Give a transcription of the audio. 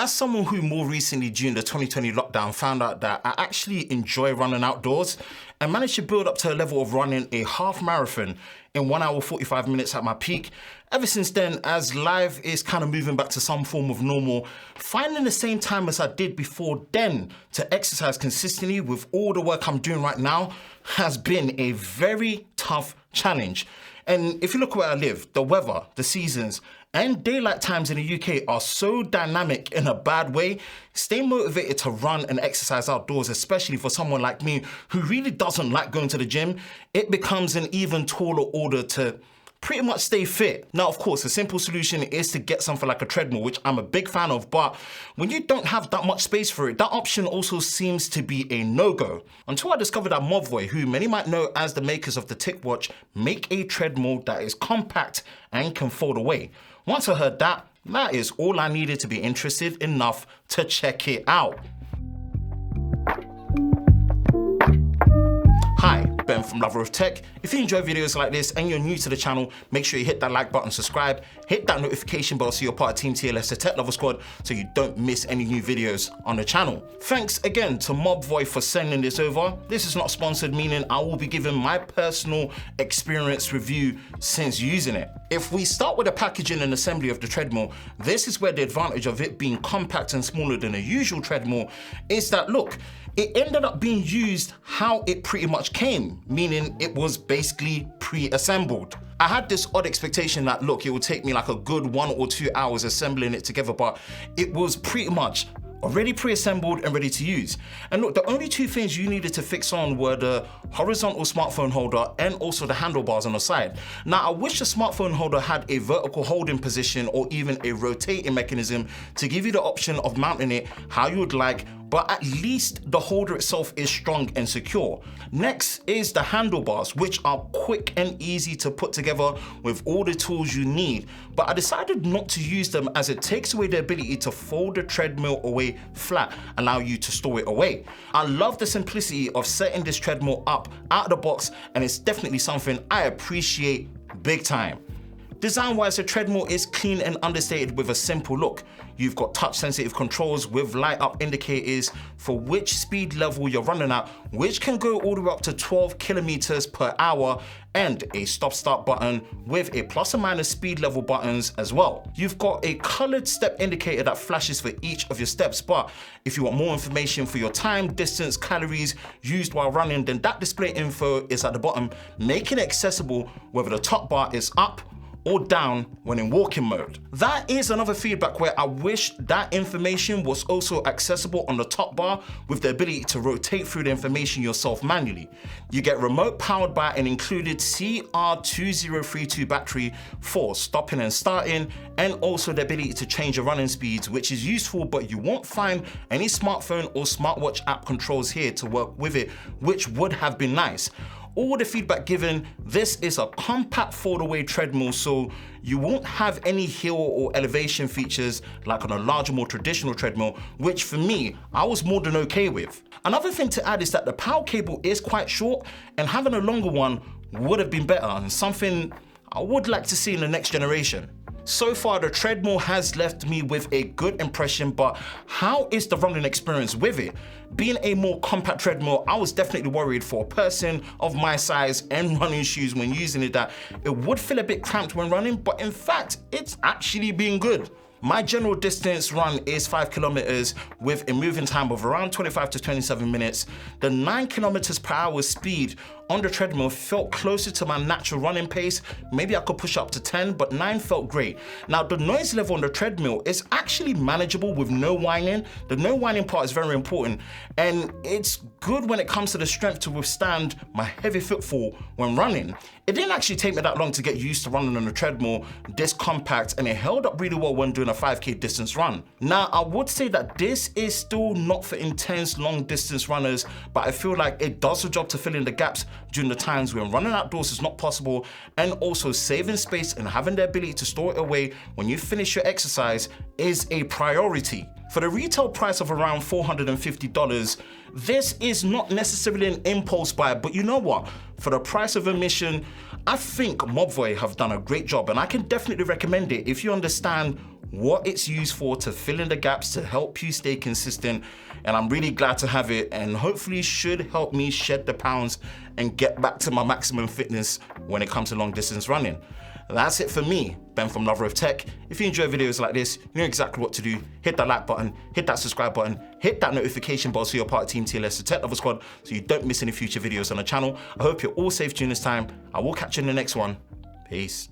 As someone who more recently during the 2020 lockdown found out that I actually enjoy running outdoors and managed to build up to a level of running a half marathon in 1 hour 45 minutes at my peak. Ever since then, as life is kind of moving back to some form of normal, finding the same time as I did before then to exercise consistently with all the work I'm doing right now has been a very tough challenge. And if you look where I live, the weather, the seasons, and daylight times in the UK are so dynamic in a bad way. Staying motivated to run and exercise outdoors, especially for someone like me who really doesn't like going to the gym, it becomes an even taller order to pretty much stay fit. Now, of course, a simple solution is to get something like a treadmill, which I'm a big fan of, but when you don't have that much space for it, that option also seems to be a no-go. Until I discovered that Mobvoi, who many might know as the makers of the TicWatch, make a treadmill that is compact and can fold away. Once I heard that, that is all I needed to be interested enough to check it out. Hi, Ben from Lover of Tech. If you enjoy videos like this and you're new to the channel, make sure you hit that like button, subscribe, hit that notification bell so you're part of Team TLS, the Tech Lover Squad, so you don't miss any new videos on the channel. Thanks again to Mobvoi for sending this over. This is not sponsored, meaning I will be giving my personal experience review since using it. If we start with the packaging and assembly of the treadmill, this is where the advantage of it being compact and smaller than a usual treadmill is that, look, it ended up being used how it pretty much came, meaning it was basically pre-assembled. I had this odd expectation that, look, it would take me like a good 1 or 2 hours assembling it together, but it was pretty much already pre-assembled and ready to use. And look, the only two things you needed to fix on were the horizontal smartphone holder and also the handlebars on the side. Now, I wish the smartphone holder had a vertical holding position or even a rotating mechanism to give you the option of mounting it how you would like, but at least the holder itself is strong and secure. Next is the handlebars, which are quick and easy to put together with all the tools you need. But I decided not to use them as it takes away the ability to fold the treadmill away flat, allow you to store it away. I love the simplicity of setting this treadmill up out of the box, and it's definitely something I appreciate big time. Design-wise, the treadmill is clean and understated with a simple look. You've got touch-sensitive controls with light-up indicators for which speed level you're running at, which can go all the way up to 12 kilometers per hour, and a stop-start button with a plus or minus speed level buttons as well. You've got a colored step indicator that flashes for each of your steps, but if you want more information for your time, distance, calories used while running, then that display info is at the bottom, making it accessible whether the top bar is up or down when in walking mode. That is another feedback where I wish that information was also accessible on the top bar with the ability to rotate through the information yourself manually. You get remote powered by an included CR2032 battery for stopping and starting, and also the ability to change your running speeds, which is useful, but you won't find any smartphone or smartwatch app controls here to work with it, which would have been nice. All the feedback given, this is a compact fold-away treadmill, so you won't have any hill or elevation features like on a larger, more traditional treadmill, which for me, I was more than okay with. Another thing to add is that the power cable is quite short, and having a longer one would have been better, and something I would like to see in the next generation. So far, the treadmill has left me with a good impression, but how is the running experience with it? Being a more compact treadmill, I was definitely worried for a person of my size and running shoes when using it that it would feel a bit cramped when running, but in fact, it's actually been good. My general distance run is 5 kilometers with a moving time of around 25 to 27 minutes. The 9 kilometers per hour speed on the treadmill felt closer to my natural running pace. Maybe I could push up to 10, but 9 felt great. Now, the noise level on the treadmill is actually manageable with no whining. The no whining part is very important, and it's good when it comes to the strength to withstand my heavy footfall when running. It didn't actually take me that long to get used to running on a treadmill this compact, and it held up really well when doing a 5K distance run. Now, I would say that this is still not for intense long distance runners, but I feel like it does the job to fill in the gaps during the times when running outdoors is not possible, and also saving space and having the ability to store it away when you finish your exercise is a priority. For the retail price of around $450, this is not necessarily an impulse buy, but you know what? For the price of admission, I think Mobvoi have done a great job, and I can definitely recommend it if you understand what it's used for, to fill in the gaps, to help you stay consistent. And I'm really glad to have it, and hopefully should help me shed the pounds and get back to my maximum fitness when it comes to long distance running. That's it for me, Ben from Lover of Tech. If you enjoy videos like this, you know exactly what to do. Hit that like button, hit that subscribe button, hit that notification bell so you're part of Team TLS, the Tech Lover Squad, so you don't miss any future videos on the channel. I hope you're all safe during this time. I will catch you in the next one. Peace.